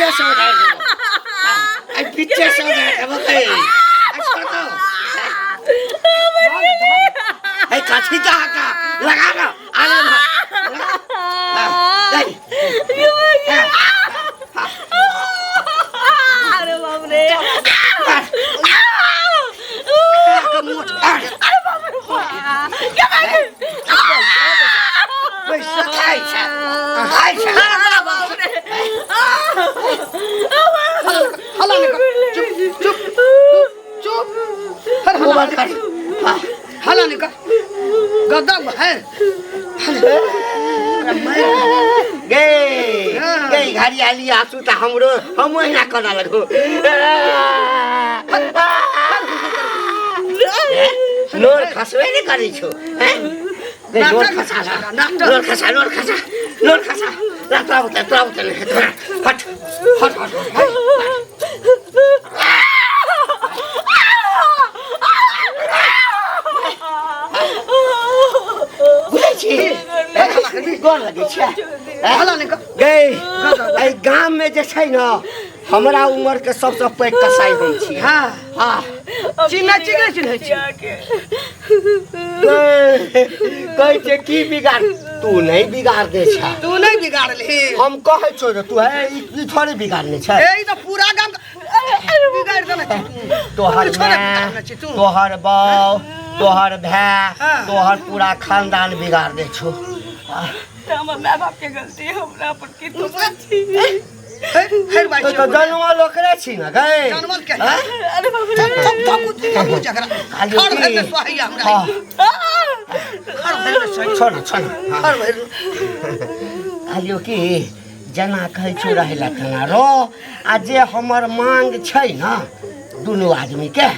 पीछे से हो जाएगा आई पीछे से हो जाएगा बोले ऐसा तो आई काठी का लगा ना आने अरे बाप रे क्या हला निकल गद्दा है गई घरी आली आसु त हाम्रो हम यहाँ कना लगो लोर खसवे नै गरि छु हैं लोर खसा फट गाँव में जे छै न हमरा उम्र के सबसे पैघ कसाई हम छी हां हां चिन्ह चिन्ह कहै छै की बिगाड़ तू नहीं बिगाड़ दे छ तू नहीं बिगाड़ली हम कहै छौ जे तू है ई थोड़े बिगाड़ने छ ए त पूरा गांव बिगाड़ देना तोहर बाऊ तोहर भाई तोहर पूरा खानदान बिगाड़ दे छो हमर माय बाप के गलती हमरा पर की तो छी फिर भाई तो जनमल ओकरे छी न गए जनमल के अरे बाप रे सब जगरा हर भर में सही हमरा हर भर में सही छोड़ हर भर आलियो की जना कहै छु रहला तना रो आ जे हमर मांग छै न दुनु आदमी के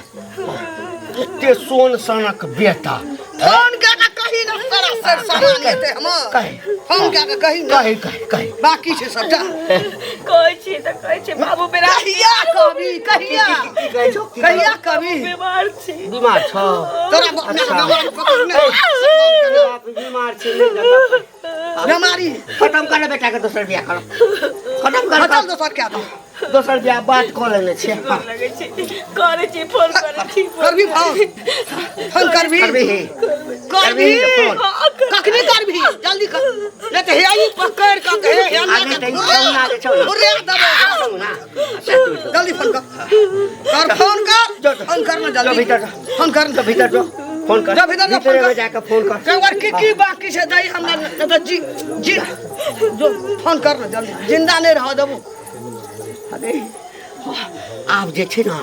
एते सोन सनक बेटा फोन के कही न सारा सर सामान लेते हम फोन के कही न कही बाकी छै सबटा कहै छी बाबू मेरा कहिया कभी बीमार छ तोरा बीमार छी बीमारी खत्म कर बेटा के दोसर बियाह कर खत्म कर दोसर क्या तो दोसर बियाह बात कर लेने छी लगे छी करे छी फोन करे छी करबी फोन करबी कखनी करबी जल्दी कर ले त हे आई पकड़ के हे ना के अरे दबे ना जल्दी फोन कर फोन करना जल्दी फोन कर भीतर जो फोन कर जा भीतर फोन कर जाके फोन कर और की बाकी से दई हमरा तो जी जो फोन करना जल्दी जिंदा नहीं रह देबो अरे आप जे छै ना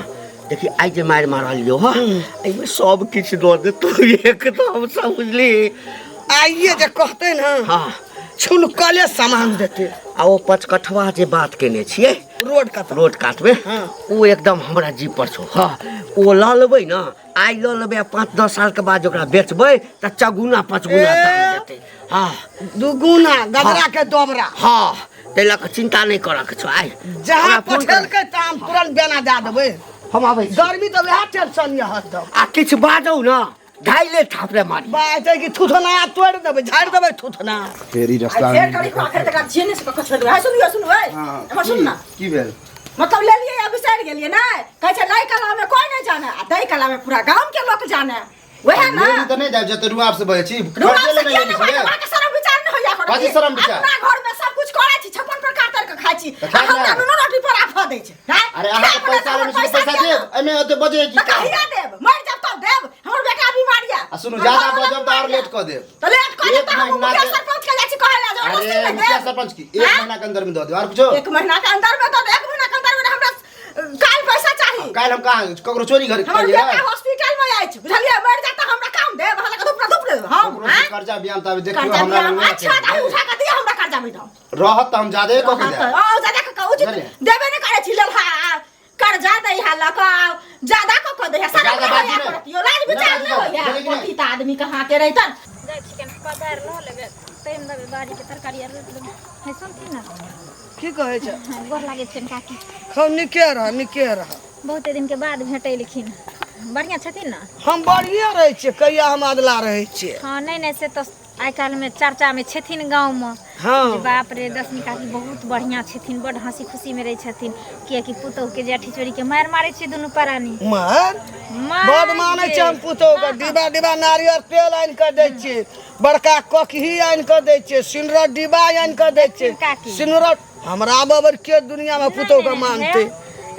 देखि आई जे मार मारलियो ह आई में सब किछ दो दे तू एकदम समझली आइए जे कहते ना हां छुलकले सामान देते आ ओ पचकठवा जे बात केने छिए रोड काटबे हां ओ एकदम हमरा जीव पर छो हां ओ ल लेबै ना आई ल लेबै 5-10 साल के बाद ओकरा बेचबै त चगुना पचगुना दाम देते हां दुगुना गदरा के दोबरा हां तेला के चिंता नहीं करक छ आई जहां पठल के ताम तुरंत बेना दे देबै हम आबै गर्मी तो वह टेंशन ये हत आ किछ बाजौ ना घाइले थापरे मारी बाजे की थुथना तोड़ देबै झाड़ देबै थुथना फेरी रास्ता फेर करी को आखिर तक जेने से कख छोड़ दे हाय सुन ओए हम सुन ना की भेल मतलब ले लिए अब साइड गेलिए ना कहै छै लाई कला में कोई नहीं जाने आ दई कला में पूरा गांव के लोग जाने वह ना मेरी तो नहीं जाब जत रुआ आपसे बहे छी खर्चे ले नहीं छै के शरम विचार न होया करो कथि शरम विचार अपना घर में सब कुछ करे छी 56 प्रकार तर के खाइ छी हम नुनो रोटी पर आफा दै छै अरे अहाँ के पैसा ले पैसा देब एमे ओते बजे की कहिया देब मर जब तो देब हमर बेटा बीमारिया आ सुनु ज्यादा बजब तो और लेट क देब तो लेट क देब हम मुखिया सरपंच के जाछि कहै ला अरे मुखिया सरपंच की 1 महीना के अंदर में दे दे और कुछ 1 महीना के अंदर में तो 1 महीना के अंदर में हमरा काल पैसा चाहिए काल हम कहां ककरो चोरी घर हमर बेटा हॉस्पिटल में आइ छ बुझलिए मर जाता हमरा काम देब हमरा के दुपरा हम कर्जा बियान तब देखियो हमरा अच्छा दाई उठा के दिया हमरा कर्जा में रहत हम ज्यादा क के दे ज्यादा क उचित देबे न करे छी लल कर्जा दई हल्ला का ज्यादा क दे सारा यो लाज विचार न होया कोती त आदमी कहां के रहतन जाय चिकन पगार ल लेबे टाइम देबे बाड़ी के तरकारी आर ले है सुनती ना की कहै छ गोर लागे छन काकी हम निके रह बहुत दिन के बाद भेटै लेकिन बढ़िया छथिन ना हम बढ़िया रहै छियै कहिया हम अदला रहै छियै हां नहीं से तो आइ काल में चर्चा में छथिन गांव में हाँ। जे बाप रे दसमी काकी बहुत बढ़िया छथिन, बड़ हंसी खुशी में रहे छथिन, कियाकि पुतोह के जेठी चोरी के मार मारे छे दुनू प्राणी। मार बड़ माने छै हम पुतोह के, डिब्बा डिब्बा नारियल तेल आनि के दै छियै, बड़का ककही आनि के दै छियै, सिंदूर डिब्बा आनि के दै छियै, सिंदूर हमरा बबर के दुनिया में पुतोह के मानते।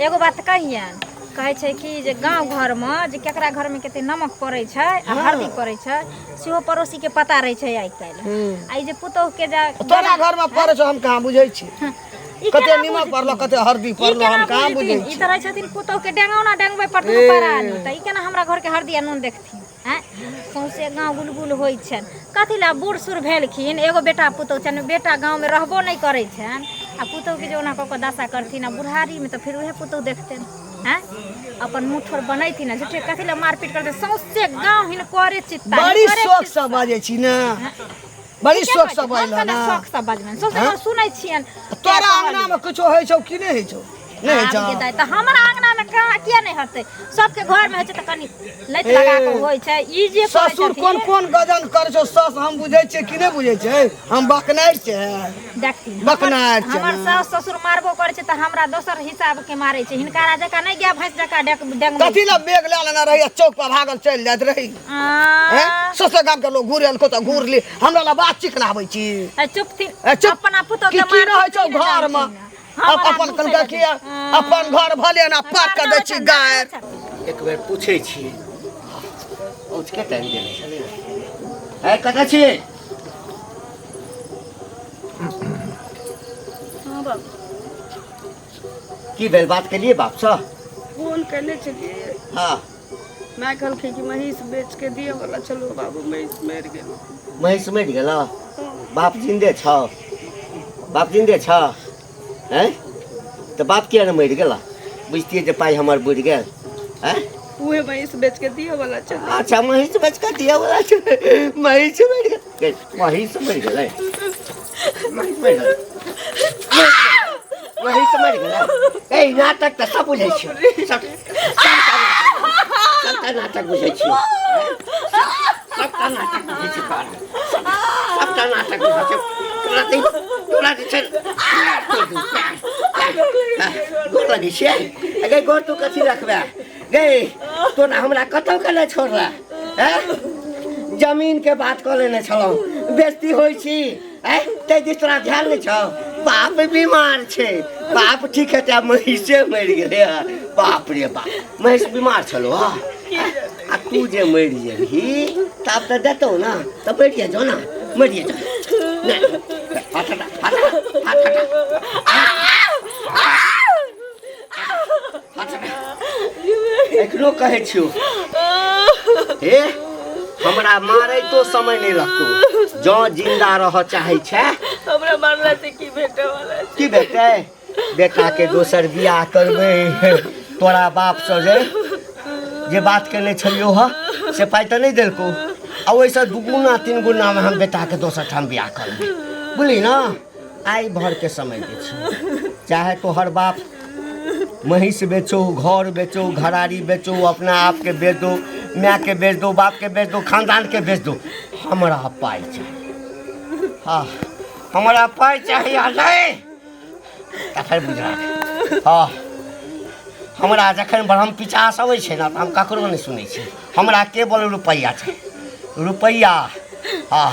एगो बात कहियन, कहे छै कि जे गांव घर में जे केकरा घर में कते नमक पड़े छै आ हल्दी पड़े छै सेहो पड़ोसी के पता रहे छै आइ काल्हि। आई जे पुतोह के तोरा घर में पड़े छै हम कहाँ बुझै छी, कते नमक पड़लो कते हल्दी पड़लो हम कहाँ बुझै छी। ई तरह छथिन पुतोह के डेंगौना डेंगबै पड़तै परानी, त ई केना हमरा घर के हल्दी आ नून देखथिन हैं। सौंसे गांव गुलगुल होइ छन, कथी ला बूढ़ सूढ़ भेलखिन, एगो बेटा पुतोह छन, बेटा गांव में रहबो नहीं करे छन आ पुतोह के जोना क दशा करथिन आ बुढ़ारी में तो फिर उहे पुतोह देखथिन हैं, अपन मुंह ठोर बनैथिन आ झूठे कथी ला मारपीट करते। सौंसे गांव हिन करे चित्ता बड़ी शौक से बाजै छी ना, बड़ी शौक से बाजला ना, शौक से बाजबन सौंसे हम सुनै छियन। तोरा अंगना में कुछो होइ छौ कि नहीं होइ छौ? नहीं होइ छौ त हमरा अंगना में किया नहीं हते, सबके घर में होइ छै त कनी लैत लगा के होइ छै। ई जे ससुर कोन कोन गजन करे छौ सस हम बुझै छियै कि नहीं बुझै छै, हम बकनाइ छै देखथिन बकनाइ छै। हमर सास ससुर मारबो करे छै त हमरा दोसर हिसाब के मारे छै, हिनकारा जका नहीं गया भैंस जका डेंग कथी ला बेग ले लेना रही चौक पर भागल चल जात रही हैं। ससुर गाम के लोग घूरल को त घूर ली, हमरा ला बात चिकनाबै छी। चुप थी चुप अपना पुतोह की के न होइ छौ घर में, अपन कनका किया अपन घर भले ना पाक के दै छी गाय। एक बेर पूछे छी पूछ के टाइम देने छले है कतऽ छी? हाँ बाबू की भेल, बात के लिए बाप सँ? फोन कैले छलिए, हाँ मैं कहलकै कि महीष बेच के दिए वाला चलो बाबू महीष मरि गेल। महीष मरि गेल? बाप जिंदे छ? बाप जिंदे छ हैं? तो बाप किया न मरि गेला? बुझतियै जे पाइ हमर बुझि गेल हैं? उहे महीष बेच के दिए वाला चलो। अच्छा महीष बेच के दिए वाला छै, महीष मरि गेल, महीष मरि गेलै, महीष मरि गेलै, महीष मरि गेलै। ए नाटक तऽ सब बुझै छियै, सबटा नाटक बुझै छियै, सबटा नाटक बुझै छियै, सबटा नाटक बुझै छियै। तोरा जे छै गोर लगै छियै, गे गोर तू कथी रखबे गे, तोरा हमरा कतौ के नहि छोड़ला हैं? जमीन के बात कऽ लेने छलहुँ, बेइज्जती होइ छी ताहि दिस तोरा ध्यान नहि छौ? बाप बीमार छै, बाप ठीक हेतै, महीषे मरि गेलै। बाप रे बाप, महीष बीमार छलो आ तू जे मरि जेबही तब तऽ देतौ ना, तऽ मरिए जाओ ना, मरिए जाओ। हाथ हटा, हाथ हटा, हाथ हटा, एखनो कहै छियौ हे हमरा मारै तो समय नहीं लगतो, जो जिंदा रह चाहे छै हमरा मारला से की भेटे वाला छै? की भेटै? बेटा के दोसर बियाह करबै। तोरा बाप से जे बात केने छलियो ह से पाइ तऽ नहीं देलको, आ ओइसे दुगुना तीन गुना में हम बेटा के दोसर ठाम बियाह करबै, बुझली ना? आई भर के समय दे छी, चाहे तोहर बाप महीष बेचो, घर बेचो, घरारी बेचो, अपना आप के बेच दो, माँ के बेच दो, बाप के बेच दो, खानदान के बेच दो, हमरा पाई चाहिए। हाँ हमरा पाई चाहिए नहीं तऽ फेर बुझा। हाँ हमरा जखन ब्रह्म पिचास अबै छै ना तऽ हम ककरो नहीं सुनै छी, हमरा केवल रुपैया छै, रुपैया। हाँ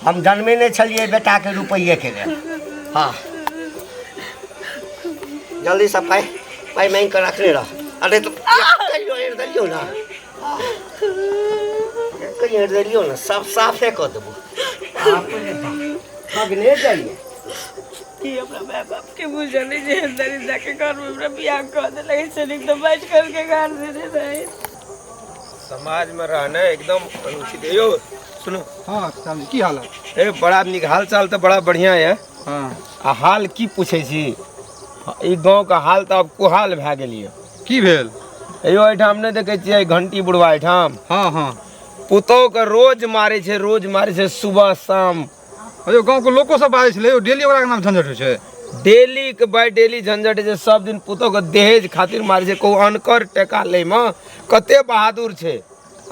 हम जन्मे नहीं छलिए बेटा के रुपैये के लेल। हाँ जल्दी से पाई पाई मांग कर रखने रह। अरे तो दिलियो ना, कहीं दिलियो ना, सब साफे कर देबो। भागने जाइए कि हमरा माय बाप के बुझले जे अंदर जाके घर में हमरा बियाह कर दे लगे से तो बैठ करके घर दे रहे। समाज में रहना एकदम अनुचित है। यो सुनो, हाँ सामने की हाल है? ए बड़ा निक हाल चाल तो बड़ा बढ़िया है। हाँ आ हाल की पूछे छी, ई गांव का हाल तो अब कुहाल भए गेलिए। की भेल? यो एठाम नहीं देखे छियै घंटी बुढ़वा एठाम? हाँ हाँ पुतोह के रोज मारे छै सुबह शाम। अरे गाँव के लोको सब बाजै छलै, डेली ओकरा के नाम झंझट होइ छै। डेली के बाय डेली झंझट छै, सब दिन पुतोह के दहेज खातिर मारे छै। को अनकर टेका ले में कते बहादुर छै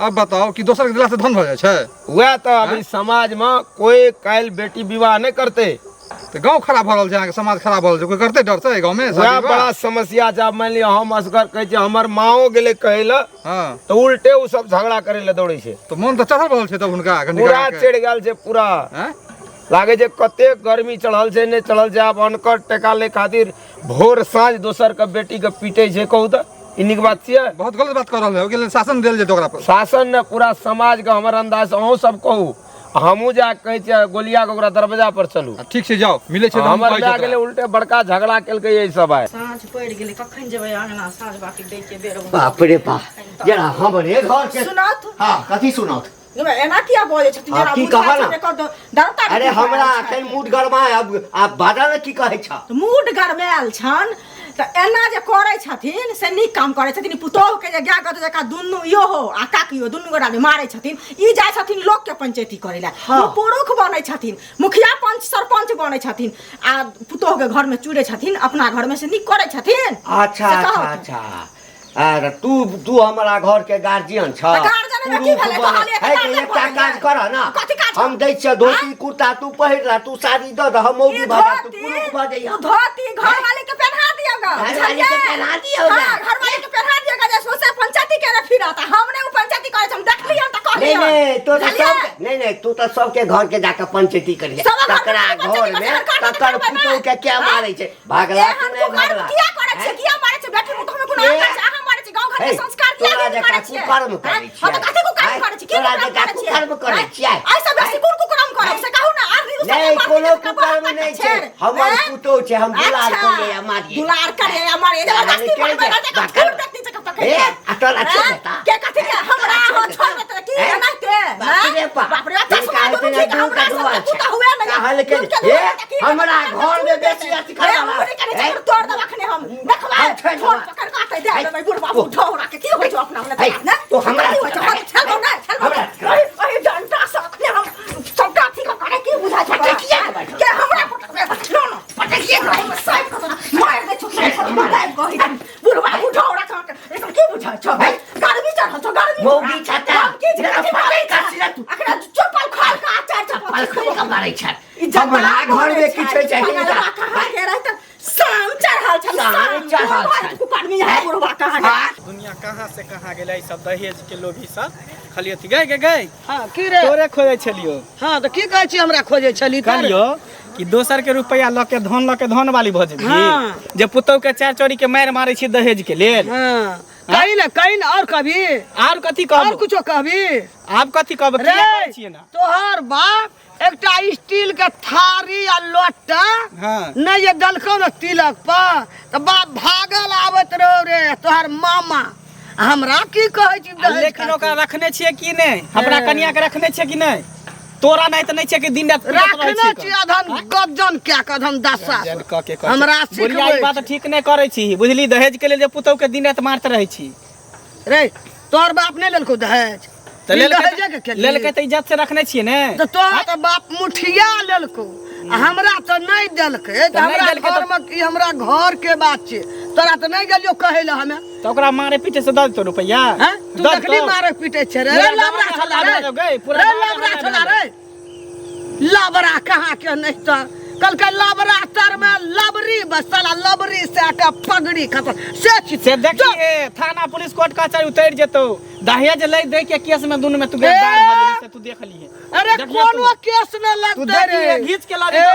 अब बताओ कि दोसर के दिला से धन भ जाय छै। वह तो अभी समाज में कोई काल बेटी विवाह नहीं करते। तो गांव खराब भ रहल छै, अहाँ के समाज खराब भ रहल छै, कोई करते डर से गांव में? वह बड़ा समस्या जब मान लिया हम असगर कहे छै हमर माओ गेले कहे ल हां तो उल्टे उ सब झगड़ा करे ले दौड़े छै। तो मन तो चढ़ल रहल छै तब हुनका पूरा चढ़ गेल छै पूरा। हैं लागे जे कते गर्मी चढ़ल छै ने चढ़ल छै। अब अनकर टेका ले खातिर भोर साँझ दोसर के बेटी के पीटे छै। कहू तो इनिक बात छियै। बहुत गलत बात कर रहल है। ओके शासन देल जे ओकरा पर शासन ने पूरा समाज के हमर अंदाज से अहूँ सब कहू हमू जा कहे छियै गोलिया के ओकरा दरवाजा पर चलू। ठीक छै जाओ मिले छै। हमर जा गेले उल्टे बड़का झगड़ा केलकै यही सब आए। साँझ पड़ गेलै कखन जेबै अंगना साँझ बाकी दै के बेर बाप रे बाप जरा हमरे घर के सुनत हाँ कथी सुनत एना किया बोले छथिन आप की कहल? डरता अरे हमरा अखन मूड गरमा अब आप बादल की कहे छ मूड गरमायल छन त एना जे करै छथिन से नीक काम करै छथिन। पुतोह के जे गाय गत जका दुन्नु इहो हो आ काकियो दुन्नु गोरा जे मारै छथिन ई जाइ छथिन लोक के पंचायती करै ला। वो पुरुष बनै छथिन, मुखिया पंच सरपंच बनै छथिन आ पुतोह के घर में चूड़े छथिन, अपना घर में से नीक करै छथिन। अच्छा अच्छा अच्छा अरे तू हमारा घर के गार्जियन छ। गार्जियन में की भेलै? कहलिए एकटा काज कर ना कथी काज? हम दै छ धोती कुर्ता तू पहिरला तू साड़ी द द हम मौगी भजा तू पुरुष भ जइया। धोती घर वाले के पहना दियोगा, घर वाले के पहना दियोगा। हां घर वाले के पहना दियोगा। जे सोचे पंचायती के न फिरता हमने वो पंचायती करे हम देखली हम त कहली नहीं तो सब नहीं तू तो सबके घर के जाके पंचायती करिए। तकरा घर में तकर पुतोह के क्या मारै छै भागला कि नहीं भागला? किया करे छै? किया मारै छै? बेटी मुख में कोनो आदत छै? अहाँ मारै छै? गांव घर के संस्कार किया नहीं करे छै? कर्म करे छै। हम त कथि को कर्म करे छै? तोरा जका कर्म करे छै। ऐसा बेसी कोन को कर्म करे से कहू ना। आदमी नहीं कोनो कुकर्म नहीं छै। हमर पुतोह छै हम दुलार करे या मारिए। दुलार करे या मारिए जबरदस्ती कर देखती छै कत ए अटल अच्छा बता के कथि के हमरा हो छोड़ दे की एनाते बाप रे बाप कहते ना दू का दुआ पुता हुए ना कहल के ए हमरा घर में बेसी अथी खड़ा है तोड़ दे रखने हम देखबा छोड़ पकड़ काटे दे भाई बुढ़वा उठौरा के की होय छै अपना अपना तो हमरा चल ना चल ओए डंडा सकने हम सबटा ठीक करे की बुझा छै के हमरा नो नो पटकिए करे साइड को मार दे छोटे मार गई बुढ़वा उठौरा काटे एकदम की बुझा छै भाई गर्मी चढ़ल छ गर्मी मौगी छता की कथि मारै कासी रे तू अखरा चप्पल खाल का आचार चप्पल खोल के मारै छ। हमरा घर में किछ छै कहां के रहत शाम चढ़ल छ शाम चढ़ल छ कुकर में यहाँ बुढ़वा कहां दुनिया कहाँ से कहाँ गेलै सब दहेज के लोभी सब खाली अथी गए हां की रे तोरे खोजे छलियो। हां तो की कहै छी हमरा खोजे छली कहलियो कि दोसर के रुपया ल के धन वाली भ जेबी। जे पुतौ के चार चोरी के मार मारै छी दहेज के लेल। हां कहीं और कभी और कथी कहब? और कुछो कहबी? आप कथी कहब? की कहै छियै ना तोहर बाप एकटा स्टील के थारी आ लोटा नहीं ये दलको न तिलक पर त बाप भागल आवत रहो रे तोहर मामा। हमरा की कहै छी लेकिन ओकरा रखने छियै कि नहीं? हमरा कन्या के रखने छियै कि नहीं? तोरा नहीं त नहीं छै कि दिन रात रखने छी अधन गजन क्या कधन दशा हमरा बुढ़िया ई बात ठीक नहीं करै छी बुझली। दहेज के लेल जे पुतौ के दिन रात मारते रहै छी रे तोहर बाप नहीं लेलको दहेज त लेलकै त इज्जत से रखने छियै ने। तो तोहर त बाप मुठिया लेलको हमरा तो नहीं देलकै त हमरा घर में की हमरा घर के बात छै तोरा तो नहीं गेलियो कहै ल हमें तो ओकरा मारे पीटे से द देतो रुपया। तू देखली मारे पीटे छै रे लबरा छोड़ा रे लबरा कहाँ के नहीं तो कल के लबरा तर में लबरी बसला लबरी से का पगड़ी खत से देखिए थाना पुलिस कोर्ट कचहरी उतर जेतो। दहेज ले दे के केस में दुनु में तू गिरफ्तार भ गेली से तू देख ली है। अरे कोनो केस न लगते रे घीच के ला